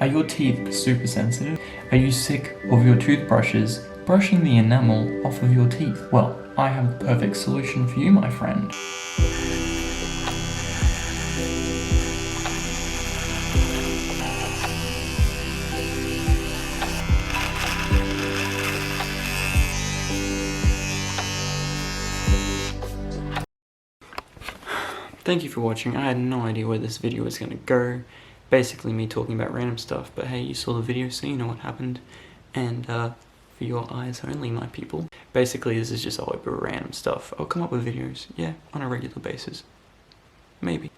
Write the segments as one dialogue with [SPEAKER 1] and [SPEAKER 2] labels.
[SPEAKER 1] Are your teeth super sensitive? Are you sick of your toothbrushes brushing the enamel off of your teeth? Well, I have the perfect solution for you, my friend. Thank you for watching. I had no idea where this video was going to go. Basically me talking about random stuff, but hey, you saw the video so you know what happened. And for your eyes only, my people. Basically this is just a whole heap of random stuff. I'll come up with videos, yeah, on a regular basis. Maybe.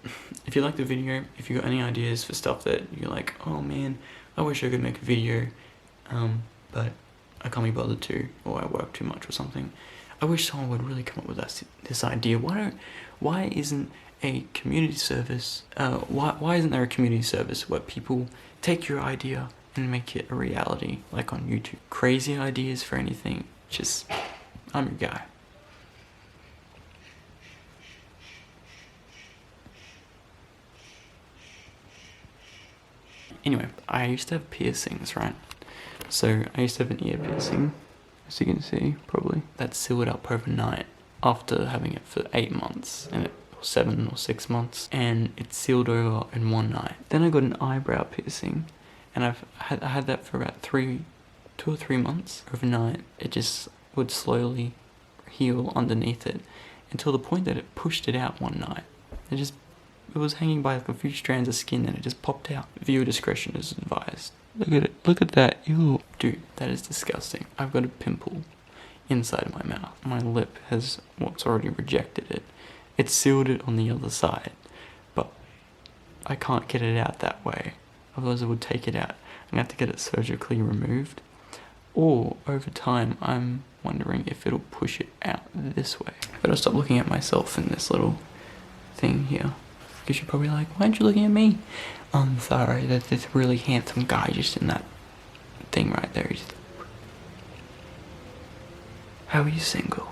[SPEAKER 1] If you like the video, if you got any ideas for stuff that you're like, oh man, I wish I could make a video, but I can't be bothered to, or I work too much or something. I wish someone would really come up with this idea. Why isn't a community service, why isn't there a community service where people take your idea and make it a reality, like on YouTube? Crazy ideas for anything, just, I'm your guy. Anyway, I used to have piercings, right? So I used to have an ear piercing, as you can see, probably. That sealed up overnight after having it for 8 months, and 7 or 6 months, and it sealed over in one night. Then I got an eyebrow piercing, and I had that for about 2 or 3 months. Overnight, it just would slowly heal underneath it, until the point that it pushed it out one night. It was hanging by like a few strands of skin, and it just popped out. Viewer discretion is advised. Look at it, look at that, ew. Dude, that is disgusting. I've got a pimple inside of my mouth. My lip has what's already rejected it. It sealed it on the other side, but I can't get it out that way. Otherwise it would take it out. I'm gonna have to get it surgically removed. Or, over time, I'm wondering if it'll push it out this way. But I'll stop looking at myself in this little thing here. Because you're probably like, why aren't you looking at me? I'm sorry, there's this really handsome guy just in that thing right there. How are you single?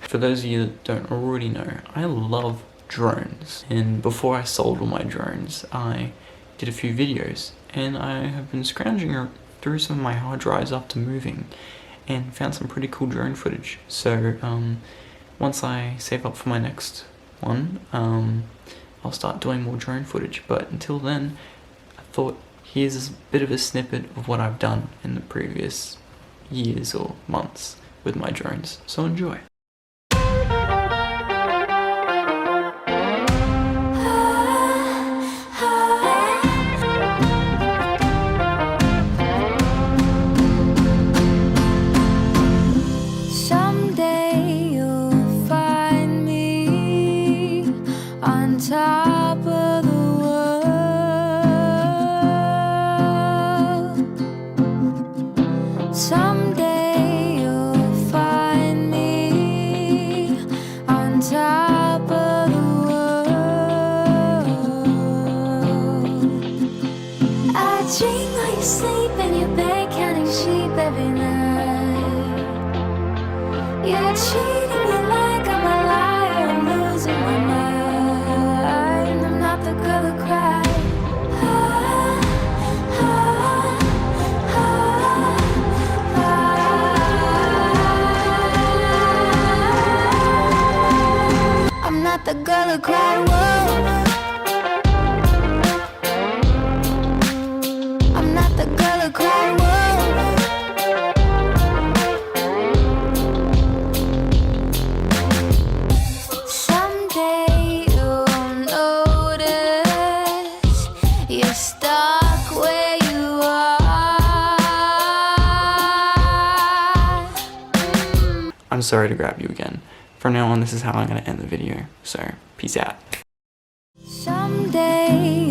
[SPEAKER 1] For those of you that don't already know, I love drones. And before I sold all my drones, I did a few videos. And I have been scrounging through some of my hard drives after moving and found some pretty cool drone footage. So once I save up for my next one, I'll start doing more drone footage. But until then, I thought here's a bit of a snippet of what I've done in the previous years or months with my drones. So enjoy.
[SPEAKER 2] Top of the world. Someday you'll find me on top of the world. I dream while you sleep in your bed, counting sheep every night. You're treating me like I'm a liar, I'm losing my mind. The girl who cried wolf. I'm not the girl who cried wolf. Someday you'll notice you're stuck where you are.
[SPEAKER 1] I'm sorry to grab you again. From now on, this is how I'm going to end the video, so peace out.
[SPEAKER 2] Someday